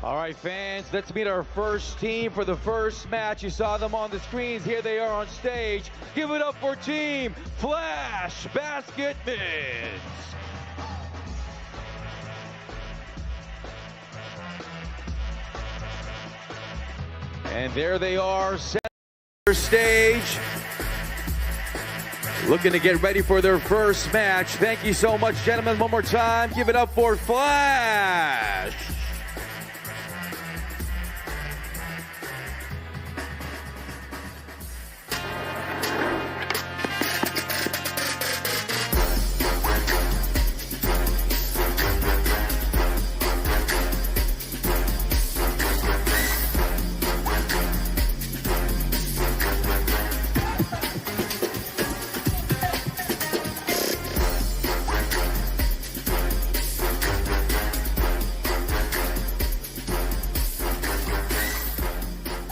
All right, fans, let's meet our first team for the first match. You saw them on the screens. Here they are on stage. Give it up for Team FlashBasket. And there they are, center stage. Looking to get ready for their first match. Thank you so much, gentlemen. One more time. Give it up for Flash.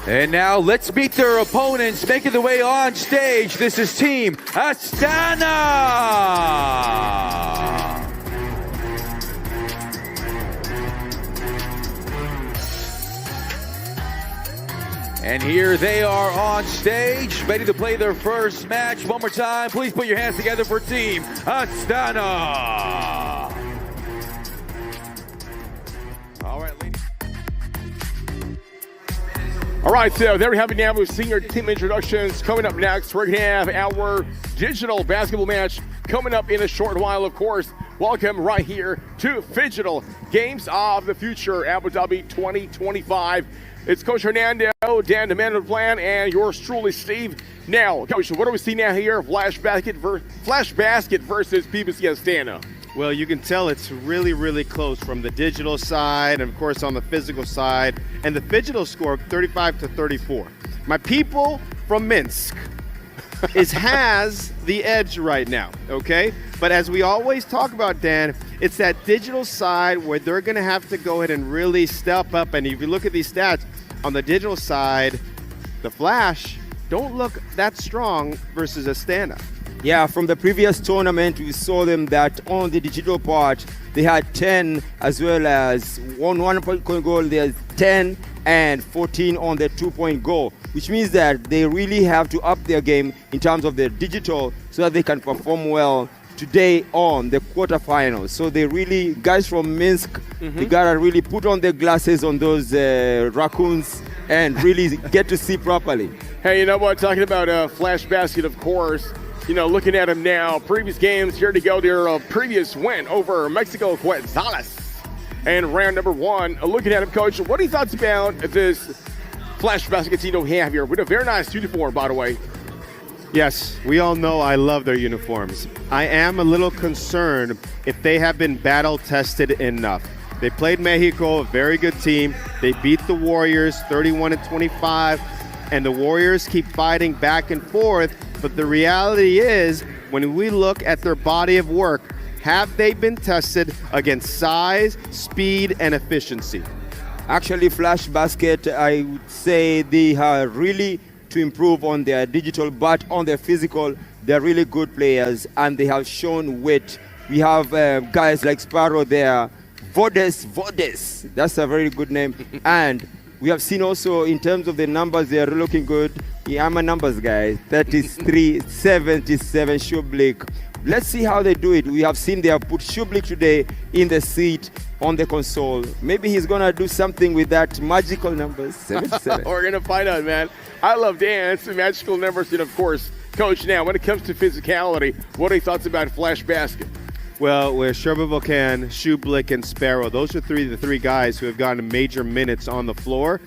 And now let's meet their opponents making their way on stage. This is Team Astana. And here they are on stage, ready to play their first match. One more time, please put your hands together for Team Astana. All right, ladies. All right, so there we have it now with senior team introductions. Coming up next, we're going to have our digital basketball match coming up in a short while, of course. Welcome right here to Phygital Games of the Future, Abu Dhabi 2025. It's Coach Hernando, Dan the man of the plan, and yours truly, Steve. Now, Coach, what do we see now here? FlashBasket versus PBC Astana. Well, you can tell it's really, really close from the digital side and, of course, on the physical side. And the Phygital score, 35-34. My people from Minsk has the edge right now, okay? But as we always talk about, Dan, it's that digital side where they're going to have to go ahead and really step up. And if you look at these stats, on the digital side, the Flash don't look that strong versus Astana. Yeah, from the previous tournament, we saw them that on the digital part, they had 10 as well as one-point goal. There's 10 and 14 on the two-point goal, which means that they really have to up their game in terms of their digital so that they can perform well today on the quarterfinals. So they really, guys from Minsk, they gotta really put on their glasses on those raccoons and really get to see properly. Hey, you know what? Talking about FlashBasket, of course. You know, looking at them now, previous games, here to go, their previous win over Mexico Quetzales. And round number one, looking at him, Coach, what are your thoughts about this FlashBasket team we have here? With a very nice uniform, by the way. Yes, we all know I love their uniforms. I am a little concerned if they have been battle-tested enough. They played Mexico, a very good team. They beat the Warriors 31-25, and the Warriors keep fighting back and forth. But the reality is, when we look at their body of work, have they been tested against size, speed, and efficiency? Actually, FlashBasket, I would say they are really to improve on their digital, but on their physical, they're really good players, and they have shown wit. We have guys like Sparrow there, Vodes, that's a very good name, and we have seen also in terms of the numbers, they are looking good. Yeah, I'm a numbers guy. 33, 77, Shublik. Let's see how they do it. We have seen they have put Shublik today in the seat on the console. Maybe he's going to do something with that magical numbers, 77. We're going to find out, man. I love dance and magical numbers. And, of course, Coach, now, when it comes to physicality, what are your thoughts about FlashBasket? Well, with Sherbovokan, Shublik, and Sparrow, those are the three guys who have gotten major minutes on the floor.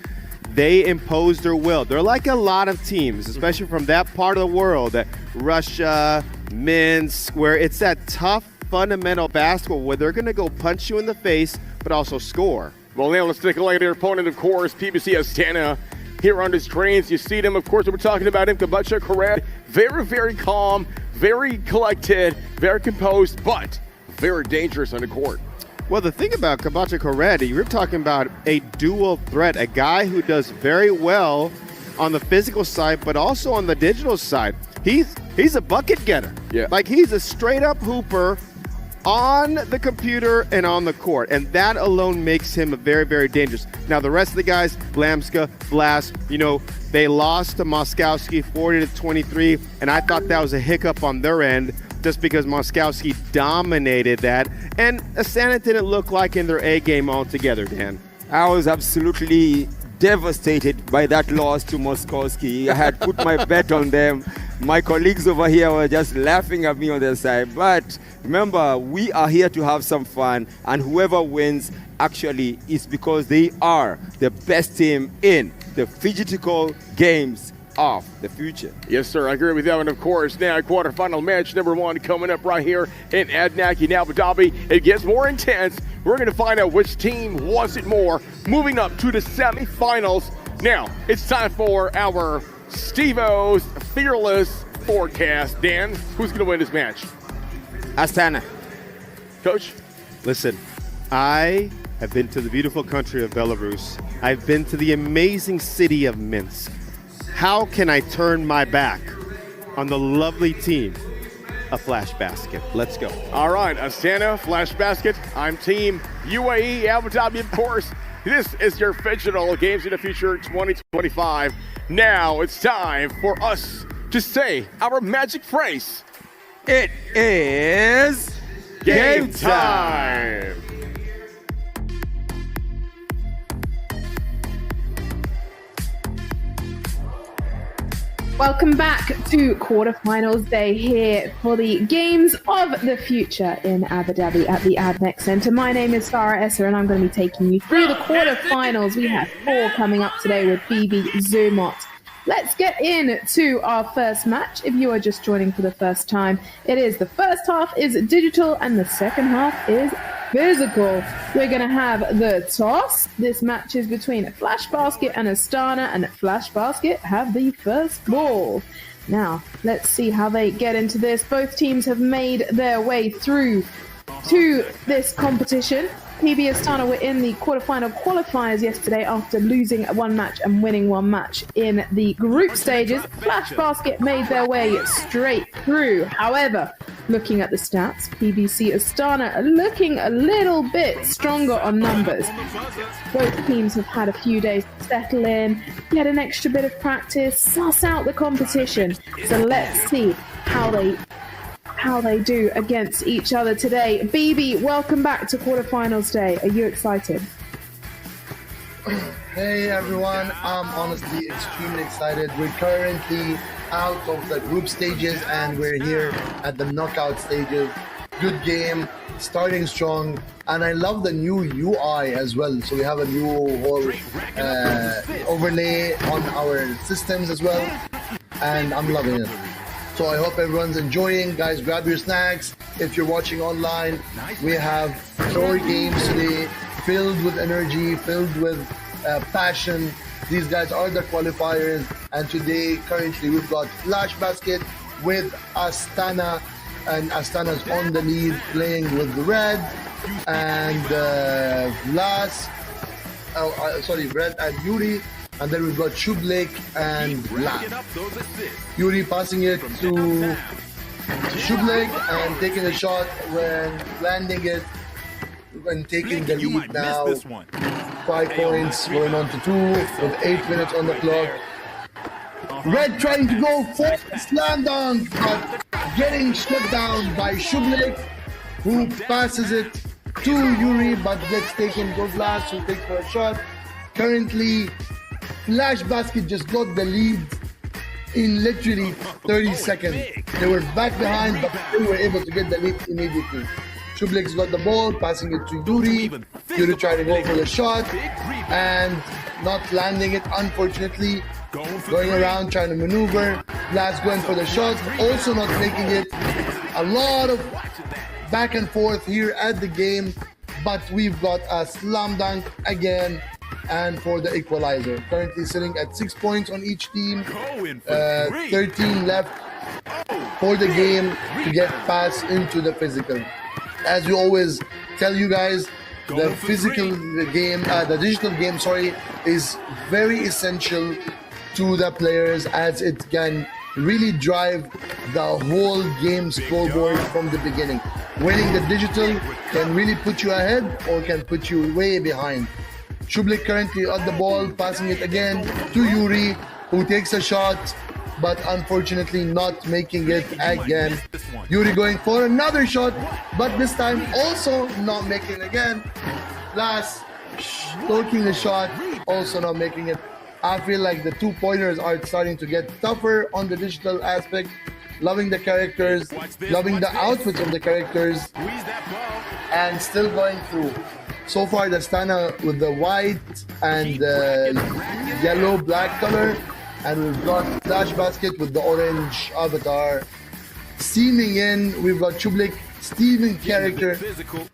They impose their will. They're like a lot of teams, especially from that part of the world, Russia, Minsk, where it's that tough, fundamental basketball where they're going to go punch you in the face, but also score. Well, now let's take a look at their opponent, of course, PBC Astana. Here on the screens, you see them, of course, we're talking about him, Kabacha Koret. Very, very calm, very collected, very composed, but very dangerous on the court. Well, the thing about Kabacha Koret, you're talking about a dual threat, a guy who does very well on the physical side, but also on the digital side. He's a bucket getter. Yeah. Like, he's a straight-up hooper, on the computer and on the court, and that alone makes him very, very dangerous. Now, the rest of the guys, Lamska, Blast, they lost to Moskowski 40-23, and I thought that was a hiccup on their end just because Moskowski dominated that, and Astana didn't look like in their A game altogether, Dan. I was absolutely devastated by that loss to Moskowski. I had put my bet on them. My colleagues over here were just laughing at me on their side. But remember, we are here to have some fun, and whoever wins actually is because they are the best team in the phygital games of the future. Yes, sir. I agree with that. And of course, now quarterfinal match number 1 coming up right here in Adnak in Abu Dhabi. It gets more intense. We're going to find out which team wants it more. Moving up to the semifinals. Now, it's time for our Steve-O's Fearless Forecast. Dan, who's going to win this match? Astana. Coach? Listen, I have been to the beautiful country of Belarus. I've been to the amazing city of Minsk. How can I turn my back on the lovely team of FlashBasket? Let's go. All right, Astana, FlashBasket. I'm Team UAE, Abu Dhabi, of course. This is your Phygital Games in the Future 2025. Now it's time for us to say our magic phrase. It is Game time. Welcome back to quarterfinals day here for the Games of the Future in Abu Dhabi at the Adnex Center. My name is Farah Esser and I'm going to be taking you through the quarterfinals. We have 4 coming up today with BB Zumot. Let's get into our first match. If you are just joining for the first time, the first half is digital and the second half is physical. We're going to have the toss. This match is between FlashBasket and Astana, and FlashBasket have the first ball. Now, let's see how they get into this. Both teams have made their way through to this competition. PB Astana were in the quarterfinal qualifiers yesterday after losing 1 match and winning 1 match in the group stages. FlashBasket made their way straight through. However, looking at the stats, PBC Astana are looking a little bit stronger on numbers. Both teams have had a few days to settle in, get an extra bit of practice, suss out the competition. So let's see how they do against each other today. BB, welcome back to quarterfinals day. Are you excited? Hey everyone, I'm honestly extremely excited. We're currently out of the group stages and we're here at the knockout stages. Good game, starting strong, and I love the new UI as well. So we have a new whole overlay on our systems as well, and I'm loving it. So I hope everyone's enjoying. Guys, grab your snacks. If you're watching online, we have 4 games today filled with energy, filled with passion. These guys are the qualifiers. And today, currently, we've got FlashBasket with Astana. And Astana's on the lead, playing with red. And Red and Yuri. And then we've got Shublake and Black. Yuri passing it to Shublake and taking a shot when landing it and taking the lead now. 5 points going on to 2 with 8 minutes on the clock. Red trying to go for a slam dunk, but getting shut down by Shublake, who passes it to Yuri, but gets taken to Blast, who takes for a shot. Currently, FlashBasket just got the lead in literally 30 seconds. They were back behind, but they were able to get the lead immediately. Shublake's got the ball, passing it to Yuri. Yuri trying to go for the shot and not landing it, unfortunately. Going around, trying to maneuver. Blast going for the shot, also not making it. A lot of back and forth here at the game, but we've got a slam dunk again. And for the equalizer, currently sitting at 6 points on each team, 13 left for the game to get past into the physical. As we always tell you guys, the digital game, is very essential to the players, as it can really drive the whole game scoreboard from the beginning. winning the digital can really put you ahead or can put you way behind. Shublik currently at the ball, passing it again to Yuri, who takes a shot, but unfortunately not making it again. Yuri going for another shot, but this time also not making it again. Last, taking the shot, also not making it. I feel like the two-pointers are starting to get tougher on the digital aspect. Loving the characters, loving the outfits of the characters, and still going through. So far, the Astana with the white and the yellow-black color, and we've got FlashBasket with the orange avatar. Steaming in, we've got Shublik, Steven character.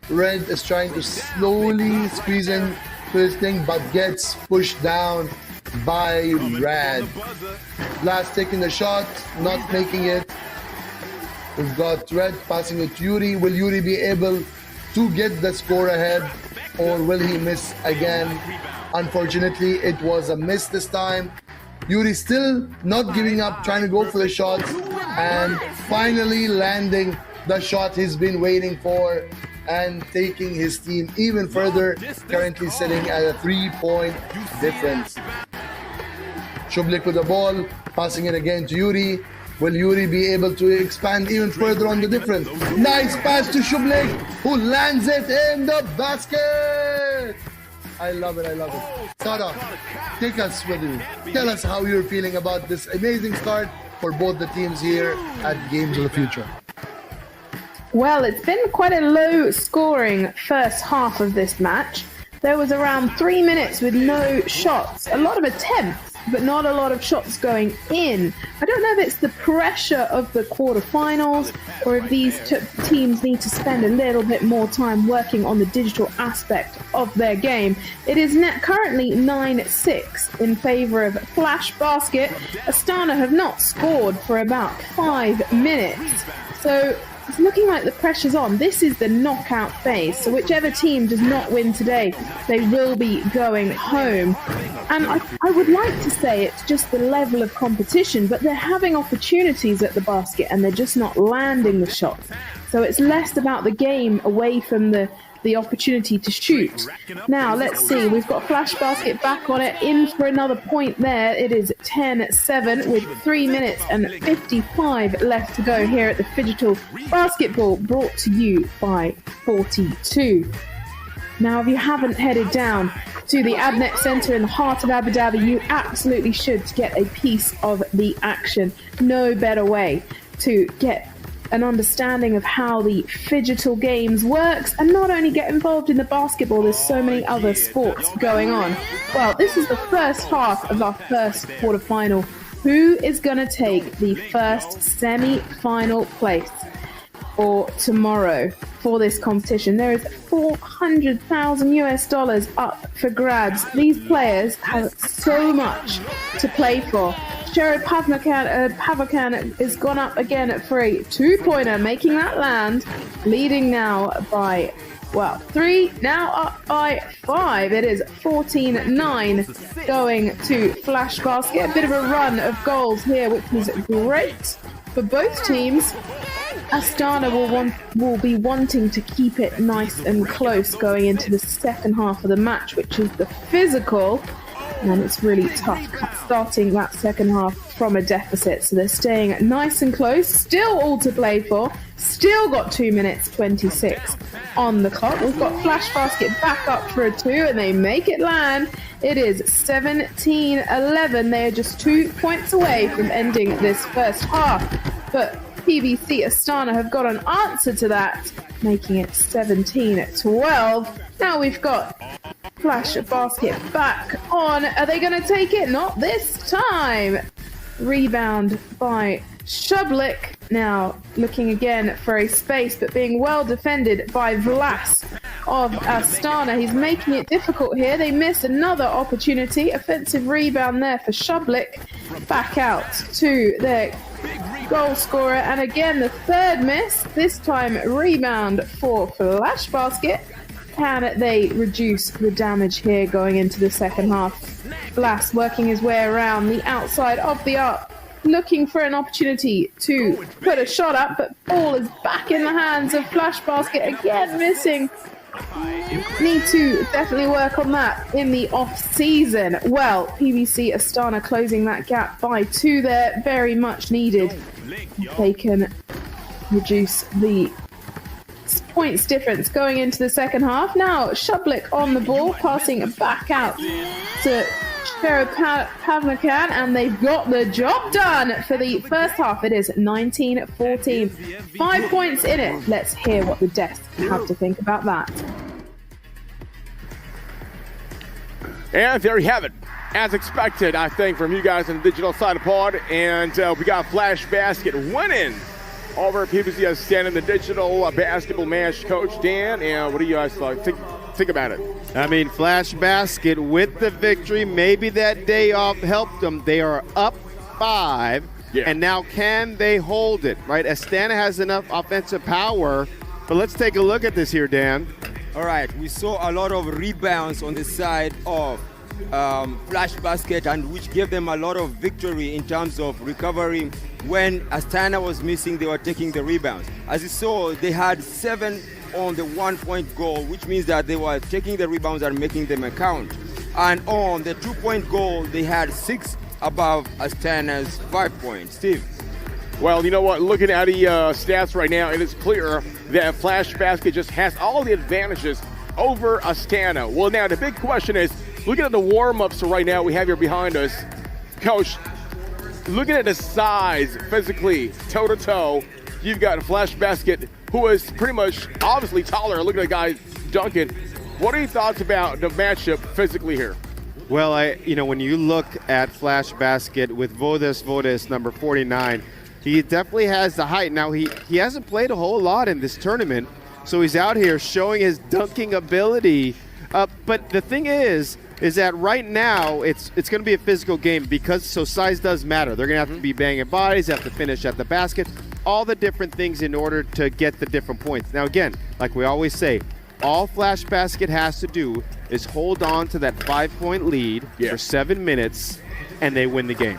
Red is trying to slowly squeeze in to his thing, but gets pushed down by Red. Last taking the shot, not making it. We've got Red passing it to Yuri. Will Yuri be able to get the score ahead, or will he miss again? Unfortunately, it was a miss this time. Yuri still not giving up, trying to go for the shots, and finally landing the shot he's been waiting for and taking his team even further, currently sitting at a 3-point difference. Shublik with the ball, passing it again to Yuri. Will Yuri be able to expand even further on the difference? Nice pass to Shublik, who lands it in the basket! I love it, I love it. Sara, take us with you. Tell us how you're feeling about this amazing start for both the teams here at Games of the Future. Well, it's been quite a low-scoring first half of this match. There was around 3 minutes with no shots. A lot of attempts, but not a lot of shots going in. I don't know if it's the pressure of the quarterfinals or if these teams need to spend a little bit more time working on the digital aspect of their game. It is currently 9-6 in favor of FlashBasket. Astana have not scored for about 5 minutes. So it's looking like the pressure's on. This is the knockout phase, so whichever team does not win today, they will be going home. And I would like to say it's just the level of competition, but they're having opportunities at the basket and they're just not landing the shots. So it's less about the game away from the opportunity to shoot. Now, let's see. We've got FlashBasket back on it, in for another point there. It is 10-7 with 3 minutes and 55 left to go here at the Phygital Basketball, brought to you by 42. Now, if you haven't headed down to the AdNet Center in the heart of Abu Dhabi, you absolutely should to get a piece of the action. No better way to get an understanding of how the Phygital games works, and not only get involved in the basketball, there's so many other sports going on. Well, this is the first half of our first quarterfinal. Who is going to take the first semi-final place for tomorrow for this competition? There is $400,000 up for grabs. These players have so much to play for. Jared Pavakan has gone up again for a two-pointer, making that land, leading now by, 3, now up by 5. It is 14-9 going to FlashBasket. A bit of a run of goals here, which is great for both teams. Astana will be wanting to keep it nice and close going into the second half of the match, which is the physical. And it's really tough starting that second half from a deficit. So they're staying nice and close. Still all to play for. Still got 2 minutes 26 on the clock. We've got FlashBasket back up for a 2, and they make it land. It is 17-11. They are just 2 points away from ending this first half. But PBC Astana have got an answer to that, making it 17-12. Now we've got FlashBasket back on. Are they going to take it? Not this time. Rebound by Shublik. Now looking again for a space, but being well defended by Vlas of Astana. He's making it difficult here. They miss another opportunity. Offensive rebound there for Shublik. Back out to their goal scorer, and again the third miss. This time rebound for FlashBasket. Can they reduce the damage here going into the second half? Vlas working his way around the outside of the arc looking for an opportunity to put a shot up, but ball is back in the hands of FlashBasket, again missing. Need to definitely work on that in the off-season. Well, PBC Astana closing that gap by 2 there, very much needed. They can reduce the points difference going into the second half. Now, Shublik on the ball, passing back out to Pavnakan, and they've got the job done for the first half. It is 19-14. 5 points in it. Let's hear what the desk have to think about that. And there you have it. As expected, I think, from you guys on the digital side of pod. And we got FlashBasket winning over PBC Astana in the digital basketball match. Coach Dan, and what do you guys think about it? I mean, FlashBasket with the victory. Maybe that day off helped them. They are up 5, and now can they hold it, right? Astana has enough offensive power, but let's take a look at this here, Dan. All right, we saw a lot of rebounds on the side of FlashBasket, and which gave them a lot of victory in terms of recovery. When Astana was missing, they were taking the rebounds. As you saw, they had 7 on the 1-point goal, which means that they were taking the rebounds and making them count. And on the 2-point goal, they had 6 above Astana's 5 points. Steve? Well, you know what? Looking at the stats right now, it is clear that FlashBasket just has all the advantages over Astana. Well, now the big question is, looking at the warm-ups right now we have here behind us, Coach, looking at the size physically, toe-to-toe, you've got FlashBasket, who is pretty much obviously taller. Look at the guy dunking. What are your thoughts about the matchup physically here? Well, when you look at FlashBasket with Vodes number 49, he definitely has the height. Now, he hasn't played a whole lot in this tournament, so he's out here showing his dunking ability. But the thing is that right now it's going to be a physical game because size does matter. They're going to have to be banging bodies, have to finish at the basket, all the different things in order to get the different points. Now, again, like we always say, all FlashBasket has to do is hold on to that 5-point lead for 7 minutes, and they win the game.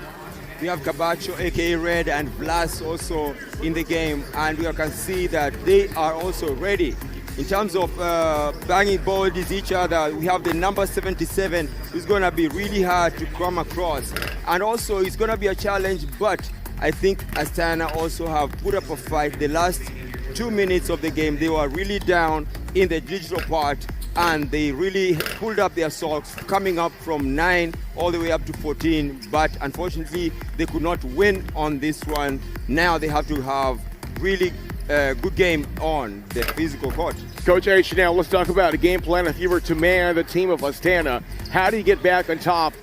We have Cabacho, aka Red, and Vlas also in the game, and we can see that they are also ready. In terms of banging bodies each other, we have the number 77, who's going to be really hard to come across. And also, it's going to be a challenge, but I think Astana also have put up a fight. The last 2 minutes of the game, they were really down in the digital part, and they really pulled up their socks, coming up from 9 all the way up to 14. But unfortunately, they could not win on this one. Now they have to have really good game on the physical court. Coach H, now let's talk about a game plan. If you were to man the team of Astana, how do you get back on top?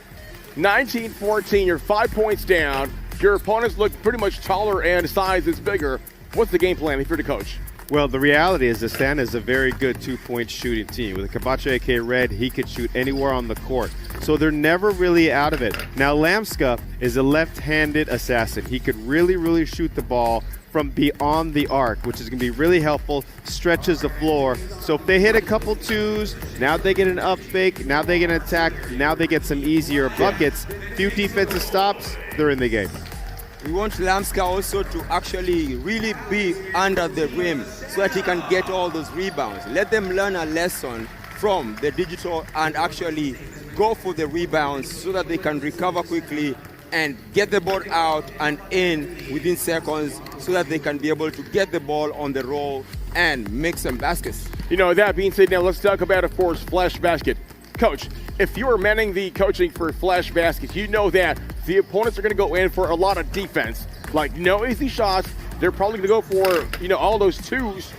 19-14, you're 5 points down. Your opponents look pretty much taller and size is bigger. What's the game plan if you're the coach? Well, the reality is Astana is a very good 2-point shooting team. With a Cabacho, aka Red, he could shoot anywhere on the court. So they're never really out of it. Now, Lamska is a left-handed assassin. He could really shoot the ball from beyond the arc, which is going to be really helpful, stretches the floor. So if they hit a couple twos, now they get an up fake, now they get an attack, now they get some easier buckets. Few defensive stops, they're in the game. We want Lamska also to actually really be under the rim so that he can get all those rebounds. Let them learn a lesson from the digital and actually go for the rebounds so that they can recover quickly and get the ball out and in within seconds so that they can be able to get the ball on the roll and make some baskets. You know, that being said, now let's talk about, of course, FlashBasket. Coach, if you are manning the coaching for FlashBasket, you know that the opponents are going to go in for a lot of defense. Like, no easy shots. They're probably going to go for, all those twos.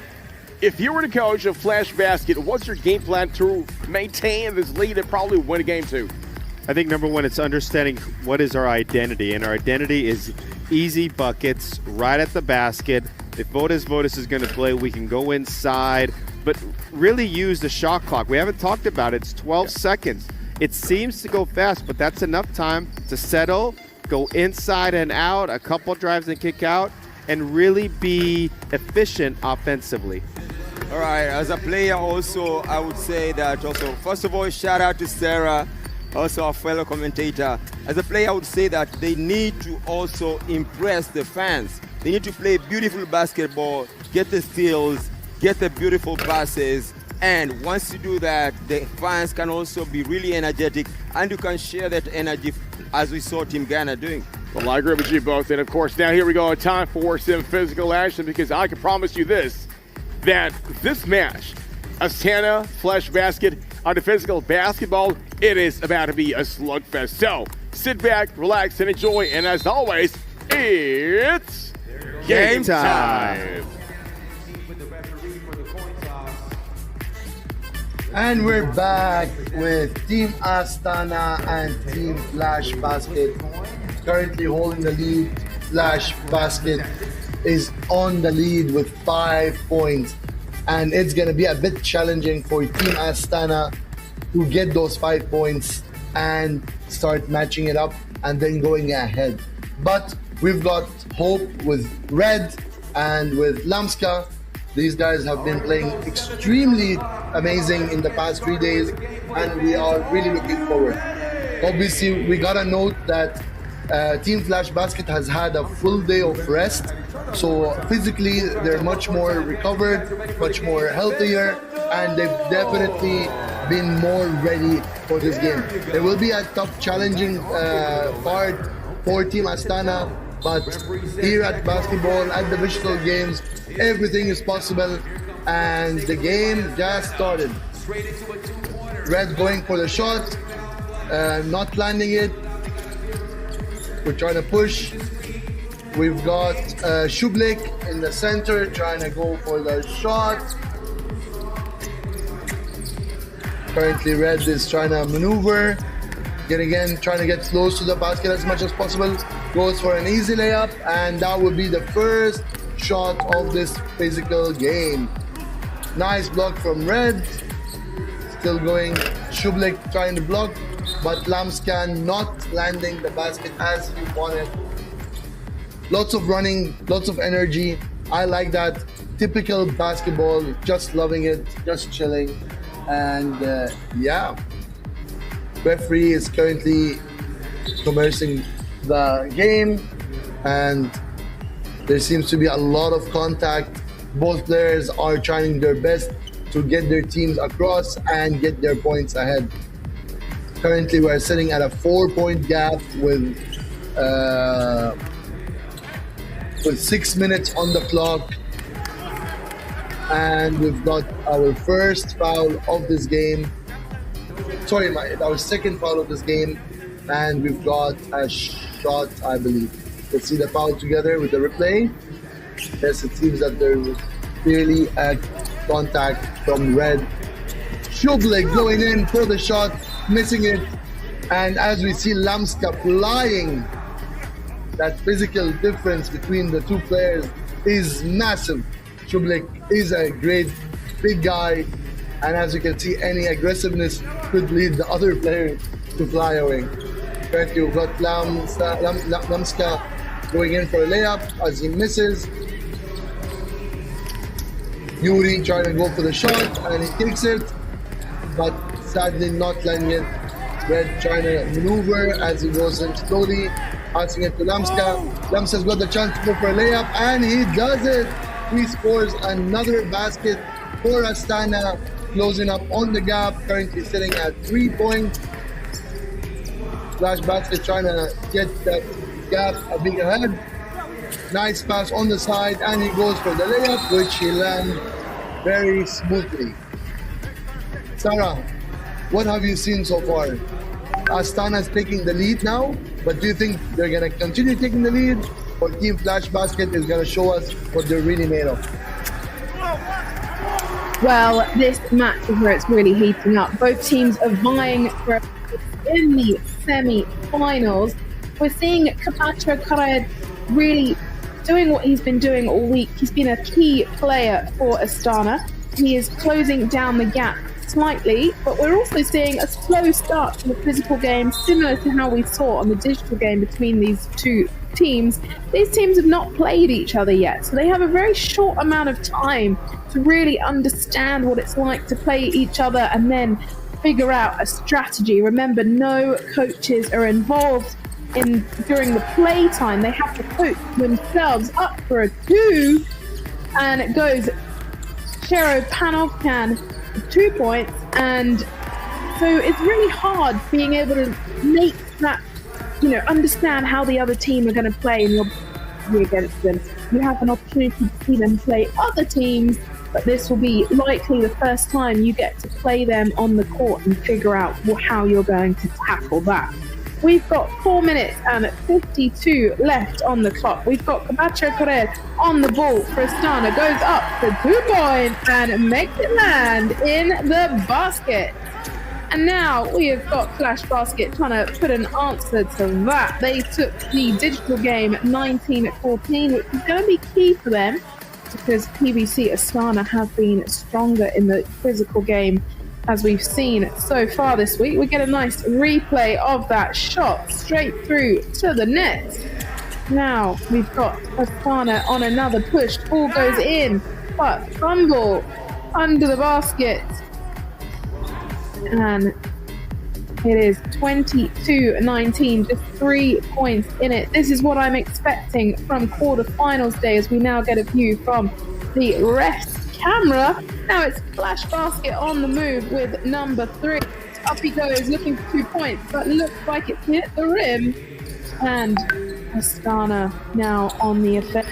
If you were the coach of FlashBasket, what's your game plan to maintain this lead and probably win a game too? I think number one, it's understanding what is our identity. And our identity is easy buckets right at the basket. If Vodes is going to play, we can go inside, but really use the shot clock. We haven't talked about it. It's 12 seconds. It seems to go fast, but that's enough time to settle, go inside and out, a couple drives and kick out, and really be efficient offensively. All right, as a player also, I would say that also, first of all, shout out to Sarah. also a fellow commentator. As a player, I would say that they need to also impress the fans. They need to play beautiful basketball, get the steals, get the beautiful passes, and once you do that, the fans can also be really energetic, and you can share that energy as we saw Team Ghana doing. Well, I agree with you both. And of course, now here we go. Time for some physical action, because I can promise you this, that this match, Astana FlashBasket on the physical basketball, it is about to be a slugfest. So sit back, relax, and enjoy. And as always, it's game time. And we're back with Team Astana and Team FlashBasket. Currently holding the lead. FlashBasket is on the lead with 5 points. And it's going to be a bit challenging for Team Astana to get those 5 points and start matching it up and then going ahead. But we've got hope with Red and with Lamska. These guys have been playing extremely amazing in the past 3 days, and we are really looking forward. Obviously, we gotta note that Team FlashBasket has had a full day of rest, so physically they're much more recovered, much more healthier, and they've definitely been more ready for this game. It will be a tough, challenging part for Team Astana, but here at basketball, at the Digital Games, everything is possible, and the game just started. Red going for the shot, not landing it. We're trying to push. We've got Shublik in the center trying to go for the shot. Currently Red is trying to maneuver. Trying to get close to the basket as much as possible. Goes for an easy layup, and that would be the first shot of this physical game. Nice block from Red. Still going. Shublik trying to block, but Lamska not landing the basket as he wanted. Lots of running, lots of energy. I like that. Typical basketball, just loving it, just chilling. And yeah, referee is currently commencing the game, and there seems to be a lot of contact. Both players are trying their best to get their teams across and get their points ahead. Currently, we're sitting at a 4-point gap with 6 minutes on the clock. And we've got our first foul of this game. Sorry, our second foul of this game. And we've got a shot, I believe. Let's see the foul together with the replay. Yes, it seems that there was clearly a contact from Red. Shublik going in for the shot, missing it. And as we see Lamska flying, that physical difference between the two players is massive. Shublik is a great big guy, and as you can see, any aggressiveness could lead the other player to fly away. Currently, we've got Lamska going in for a layup as he misses. Yuri trying to go for the shot, and he takes it, but sadly not landing it. Red trying to maneuver as he goes in slowly, passing it to Lamska. Lamska's got the chance to go for a layup, and he does it. He scores another basket for Astana, closing up on the gap, currently sitting at 3 points. FlashBasket trying to get that gap a bit ahead. Nice pass on the side, and he goes for the layup, which he lands very smoothly. Sarah, what have you seen so far? Astana's taking the lead now, but do you think they're going to continue taking the lead, or Team FlashBasket is going to show us what they're really made of? Well, this match is where it's really heating up. Both teams are vying for a place in the semi-finals. We're seeing Kapacha Karayed really doing what he's been doing all week. He's been a key player for Astana. He is closing down the gap slightly, but we're also seeing a slow start to the physical game, similar to how we saw on the digital game between these two teams. These teams have not played each other yet, so they have a very short amount of time to really understand what it's like to play each other and then figure out a strategy. Remember, no coaches are involved during the play time. They have to coach themselves up for a 2, and it goes Shero Panovkan 2 points, and so it's really hard being able to make that, understand how the other team are going to play, and you're against them. You have an opportunity to see them play other teams, but this will be likely the first time you get to play them on the court and figure out how you're going to tackle that. We've got 4 minutes and 52 left on the clock. We've got Kabacho Correa on the ball for Astana, goes up for 2 points and makes it land in the basket. And now we have got FlashBasket trying to put an answer to that. They took the digital game 19-14, which is going to be key for them because PBC Astana have been stronger in the physical game as we've seen so far this week. We get a nice replay of that shot straight through to the net. Now we've got Astana on another push. Ball goes in, but fumble under the basket. And it is 22-19, just 3 points in it. This is what I'm expecting from quarterfinals day as we now get a view from the ref's camera. Now it's FlashBasket on the move with number 3. Up he goes, looking for 2 points, but looks like it's hit the rim. And Astana now on the effect.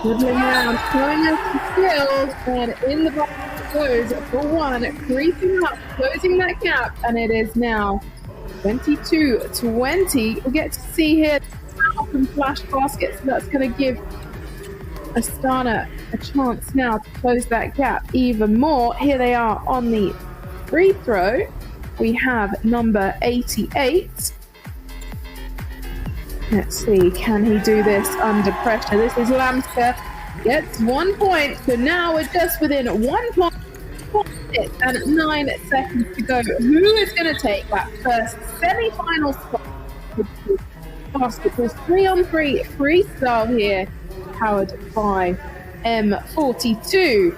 Dribbling around, showing us the skills, and in the box goes for 1, creeping up, closing that gap, and it is now 22-20. We get to see here from FlashBasket, so that's going to give Astana a chance now to close that gap even more. Here they are on the free throw. We have number 88. Let's see, can he do this under pressure? This is Lamska, gets 1 point, so now we're just within 1 point and 9 seconds to go. Who is going to take that first semi-final spot? Basketball's 3-on-3 freestyle here, powered by M42.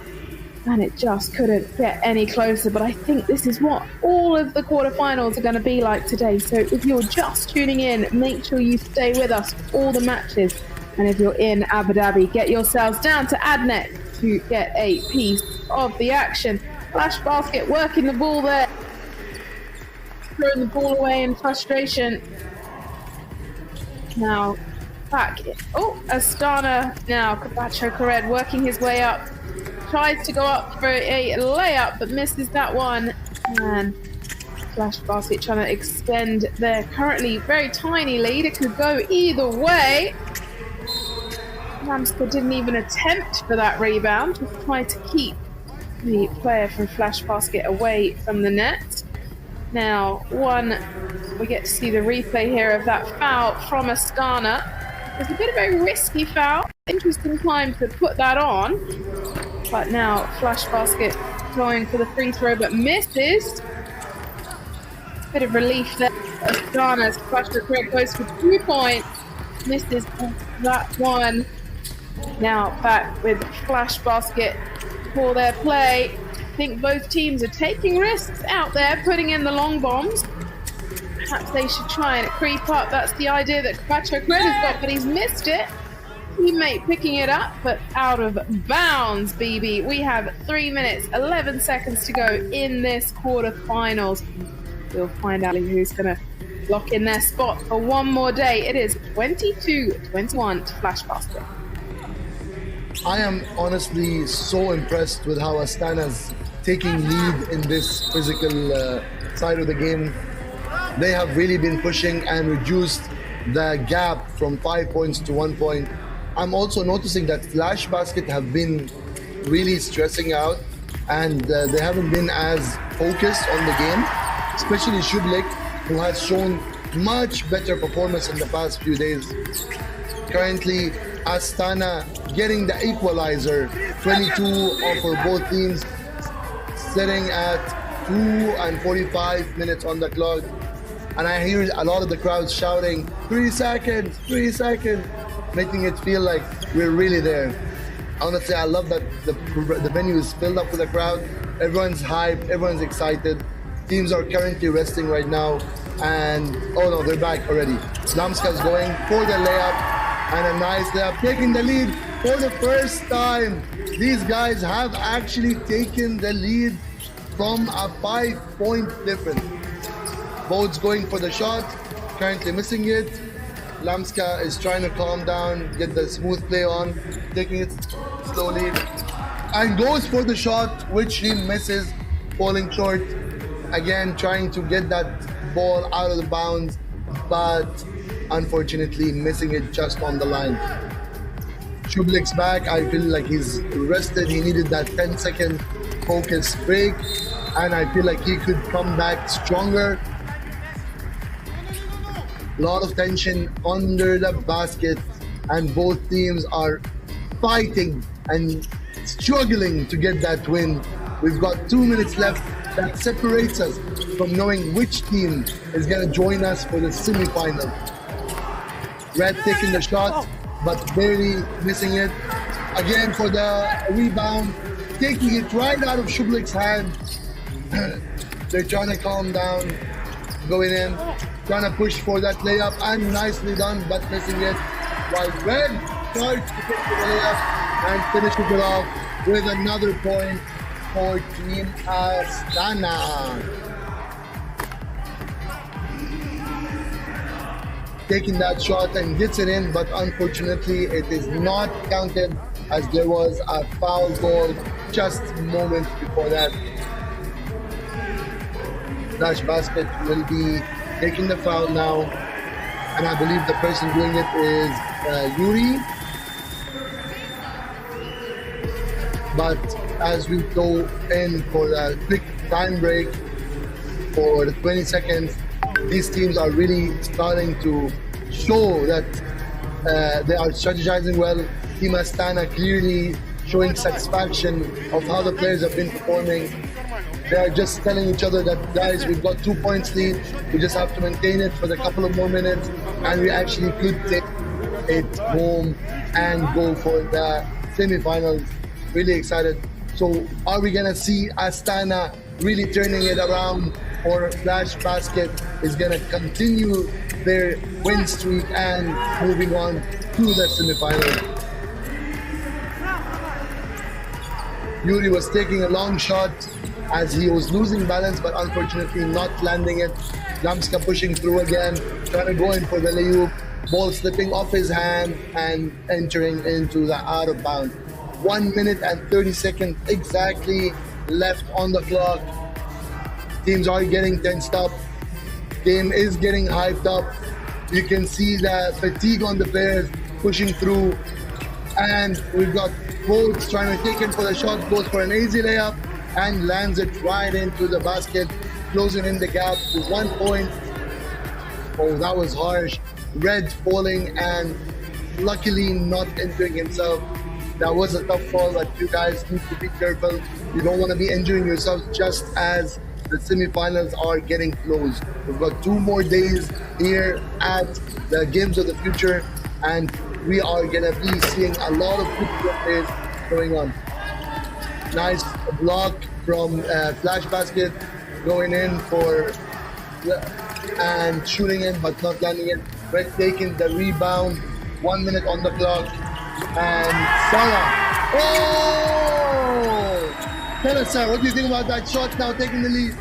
And it just couldn't get any closer, but I think this is what all of the quarterfinals are going to be like today. So if you're just tuning in, make sure you stay with us for all the matches. And if you're in Abu Dhabi, get yourselves down to Adnet to get a piece of the action. FlashBasket working the ball there, throwing the ball away in frustration. Now back. Astana now. Kabacho Kored working his way up. Tries to go up for a layup, but misses that one. And FlashBasket trying to extend their currently very tiny lead. It could go either way. Lamska didn't even attempt for that rebound. Just tried to keep the player from FlashBasket away from the net. Now, we get to see the replay here of that foul from Astana. It's a bit of a risky foul. Interesting time to put that on. But now FlashBasket going for the free throw, but misses. Bit of relief there. Astana's FlashBasket goes for 2 points. Misses that one. Now back with FlashBasket for their play. I think both teams are taking risks out there, putting in the long bombs. Perhaps they should try and creep up. That's the idea that Kabacho Kored has got, but he's missed it. Teammate picking it up, but out of bounds, BB. We have 3 minutes, 11 seconds to go in this quarterfinals. We'll find out who's going to lock in their spot for one more day. It is 22-21 to FlashBasket. I am honestly so impressed with how Astana's taking lead in this physical side of the game. They have really been pushing and reduced the gap from 5 points to 1 point. I'm also noticing that FlashBasket have been really stressing out and they haven't been as focused on the game, especially Shublik, who has shown much better performance in the past few days. Currently, Astana getting the equalizer, 22 for both teams, sitting at 2 and 45 minutes on the clock. And I hear a lot of the crowd shouting, 3 seconds, 3 seconds, making it feel like we're really there. Honestly, I love that the venue is filled up with a crowd. Everyone's hyped, everyone's excited. Teams are currently resting right now. And, oh no, they're back already. Lamska's going for the layup. And a nice layup, taking the lead for the first time. These guys have actually taken the lead from a 5-point difference. Bode's going for the shot, currently missing it. Lamska is trying to calm down, get the smooth play on, taking it slowly, and goes for the shot, which he misses, falling short. Again, trying to get that ball out of the bounds, but unfortunately missing it just on the line. Shublik's back. I feel like he's rested. He needed that 10-second focus break, and I feel like he could come back stronger. A lot of tension under the basket, and both teams are fighting and struggling to get that win. We've got 2 minutes left. That separates us from knowing which team is going to join us for the semi-final. Red taking the shot, but barely missing it. Again for the rebound, taking it right out of Shublik's hand. They're trying to calm down, going in, trying to push for that layup, and nicely done, but missing it. While Red starts to take the layup and finishes it off with another point for Team Astana. Taking that shot and gets it in, but unfortunately it is not counted as there was a foul goal just moments before that. FlashBasket will be taking the foul now, and I believe the person doing it is Yuri. But as we go in for a quick time break for the 20 seconds, these teams are really starting to show that they are strategizing well. Team Astana clearly showing satisfaction of how the players have been performing. They are just telling each other that, guys, we've got 2 points lead. We just have to maintain it for a couple of more minutes, and we actually could take it home and go for the semifinals. Really excited. So are we gonna see Astana really turning it around, or FlashBasket is gonna continue their win streak and moving on to the semifinals? Yuri was taking a long shot as he was losing balance, but unfortunately not landing it. Lamska pushing through again, trying to go in for the layup. Ball slipping off his hand and entering into the out of bounds. 1 minute and 30 seconds exactly left on the clock. Teams are getting tensed up. Game is getting hyped up. You can see the fatigue on the players pushing through. And we've got Bodes trying to take in for the shot, goes for an easy layup and lands it right into the basket, closing in the gap to 1 point. Oh, that was harsh. Red falling and luckily not injuring himself. That was a tough fall, but you guys need to be careful. You don't want to be injuring yourself just as the semifinals are getting close. We've got 2 more days here at the Games of the Future, and we are going to be seeing a lot of good plays going on. Nice block from FlashBasket, going in for and shooting in but not landing it. Red taking the rebound, 1 minute on the clock, and Sarah. Oh! Tell us, Sarah, what do you think about that shot now taking the lead?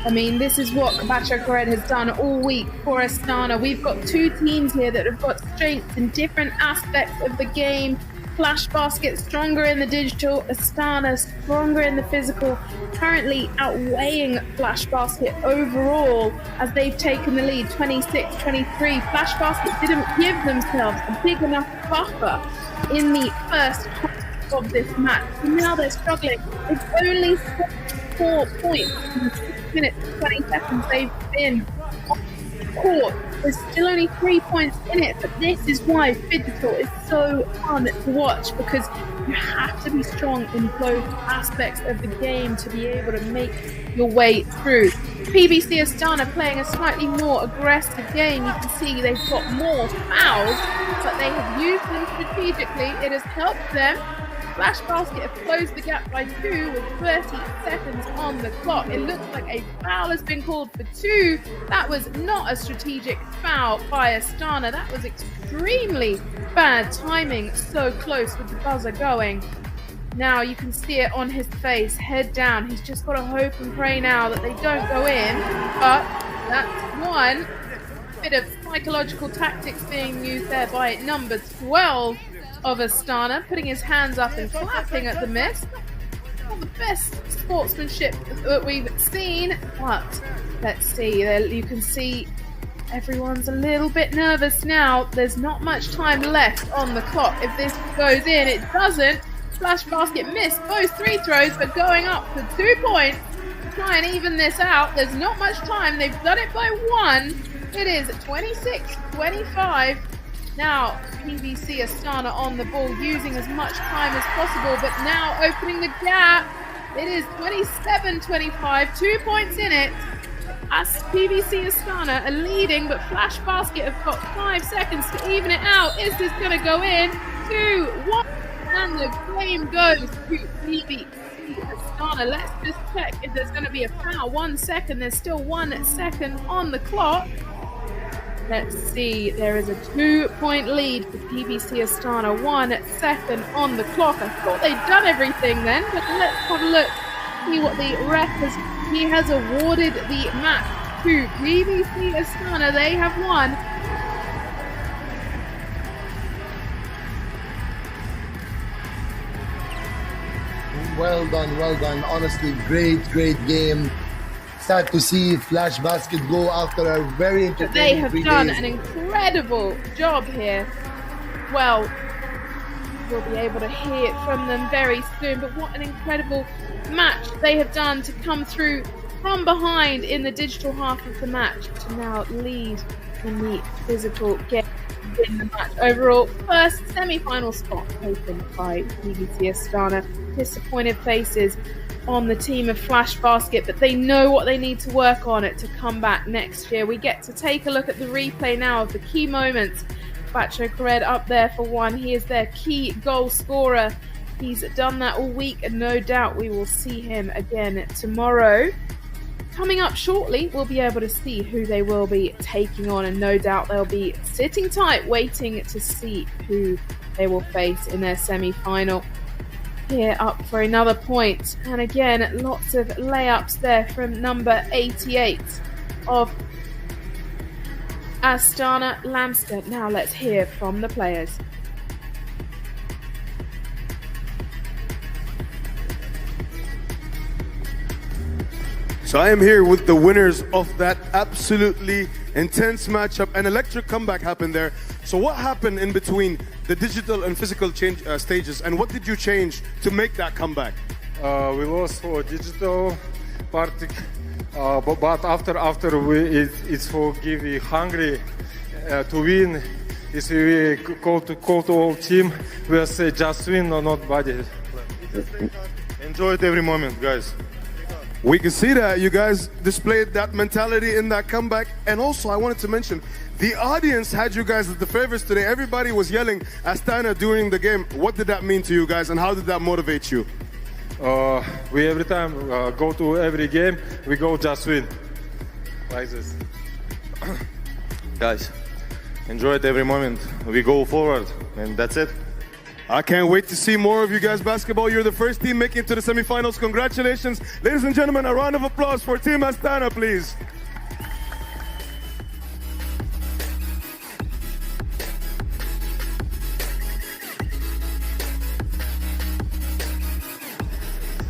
I mean, this is what Matcha has done all week for Astana. We've got 2 teams here that have got strengths in different aspects of the game. FlashBasket stronger in the digital, Astana stronger in the physical, currently outweighing FlashBasket overall as they've taken the lead 26-23. FlashBasket didn't give themselves a big enough buffer in the first half of this match. And now they're struggling. It's only 4 points in the 6 minutes and 20 seconds they've been on the court. There's still only 3 points in it, but this is why Phygital is so fun to watch, because you have to be strong in both aspects of the game to be able to make your way through. PBC Astana playing a slightly more aggressive game. You can see they've got more fouls, but they have used them strategically. It has helped them. FlashBasket have closed the gap by 2 with 30 seconds on the clock. It looks like a foul has been called for 2. That was not a strategic foul by Astana. That was extremely bad timing, so close with the buzzer going. Now you can see it on his face, head down. He's just got to hope and pray now that they don't go in, but that's one bit of psychological tactics being used there by number 12 of Astana, putting his hands up and clapping at the miss. Not the best sportsmanship that we've seen, but let's see. There you can see everyone's a little bit nervous now. There's not much time left on the clock. If this goes in, it doesn't. FlashBasket missed both free throws, but going up for 2 points to try and even this out. There's not much time. They've done it by 1. It is 26-25. Now, PBC Astana on the ball, using as much time as possible, but now opening the gap. It is 27-25, 2 points in it. As PBC Astana are leading, but FlashBasket have got 5 seconds to even it out. Is this going to go in? 2, 1, and the game goes to PBC Astana. Let's just check if there's going to be a foul. 1 second, there's still 1 second on the clock. Let's see, there is a 2-point lead for PBC Astana, 1 second on the clock. I thought they'd done everything then, but let's have a look, see what the ref has. He has awarded the match to PBC Astana. They have won. Well done, well done. Honestly, great game. Sad to see FlashBasket go after a very entertaining They have 3 done days. an incredible job here. Well, we'll be able to hear it from them very soon, but what an incredible match they have done to come through from behind in the digital half of the match to now lead in the physical game in the match. Overall, first semi-final spot taken by PBC Astana. Disappointed faces on the team of FlashBasket, but they know what they need to work on it to come back next year. We get to take a look at the replay now of the key moments. Bacho Kared up there for 1. He is their key goal scorer. He's done that all week, and no doubt we will see him again tomorrow. Coming up shortly, we'll be able to see who they will be taking on, and no doubt they'll be sitting tight, waiting to see who they will face in their semi-final. Here up for another point, and again lots of layups there from number 88 of Astana Lamster. Now let's hear from the players. So I am here with the winners of that absolutely intense matchup. An electric comeback happened there. So what happened in between the digital and physical change stages, and what did you change to make that comeback? We lost for digital part, but after it's for give you hungry to win. If we call to all team, we'll say just win or not body. Enjoy it every moment, guys. We can see that you guys displayed that mentality in that comeback. And also, I wanted to mention, the audience had you guys as the favorites today. Everybody was yelling Astana during the game. What did that mean to you guys, and how did that motivate you? We every time go to every game, we go just win, like this. Guys, enjoy it every moment. We go forward, and that's it. I can't wait to see more of you guys basketball. You're the first team making it to the semifinals. Congratulations. Ladies and gentlemen, a round of applause for Team Astana, please.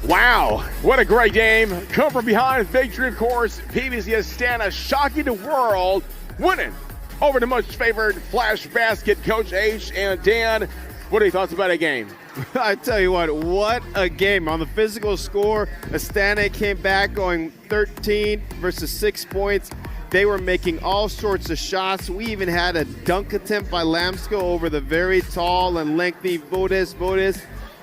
Wow, what a great game. Come from behind victory, of course. PBC Astana shocking the world, winning over the much favored FlashBasket. Coach H and Dan, what are your thoughts about a game? I tell you what a game. On the physical score, Astana came back going 13 versus 6 points. They were making all sorts of shots. We even had a dunk attempt by Lamsko over the very tall and lengthy Vodis.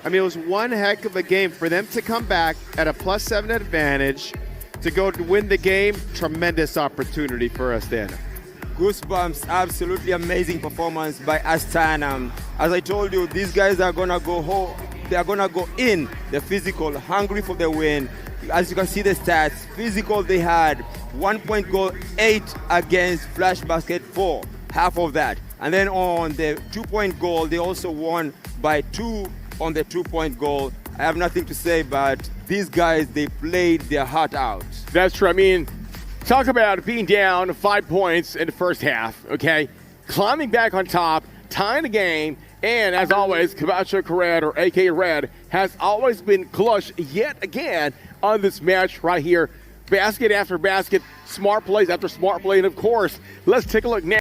I mean, it was one heck of a game. For them to come back at a +7 advantage to go to win the game, tremendous opportunity for Astana. Goosebumps, absolutely amazing performance by Astana. As I told you, these guys are gonna go home. They are gonna go in. They're physical, hungry for the win. As you can see the stats, physical they had 1 point goal, 8 against FlashBasket 4, half of that. And then on the 2 point goal, they also won by 2 on the 2 point goal. I have nothing to say, but these guys, they played their heart out. That's true. I mean, talk about being down 5 points in the first half, okay? Climbing back on top, tying the game, and as always, Kavacha Kared, or AK Red, has always been clutch yet again on this match right here. Basket after basket, smart plays after smart play, and of course, let's take a look now.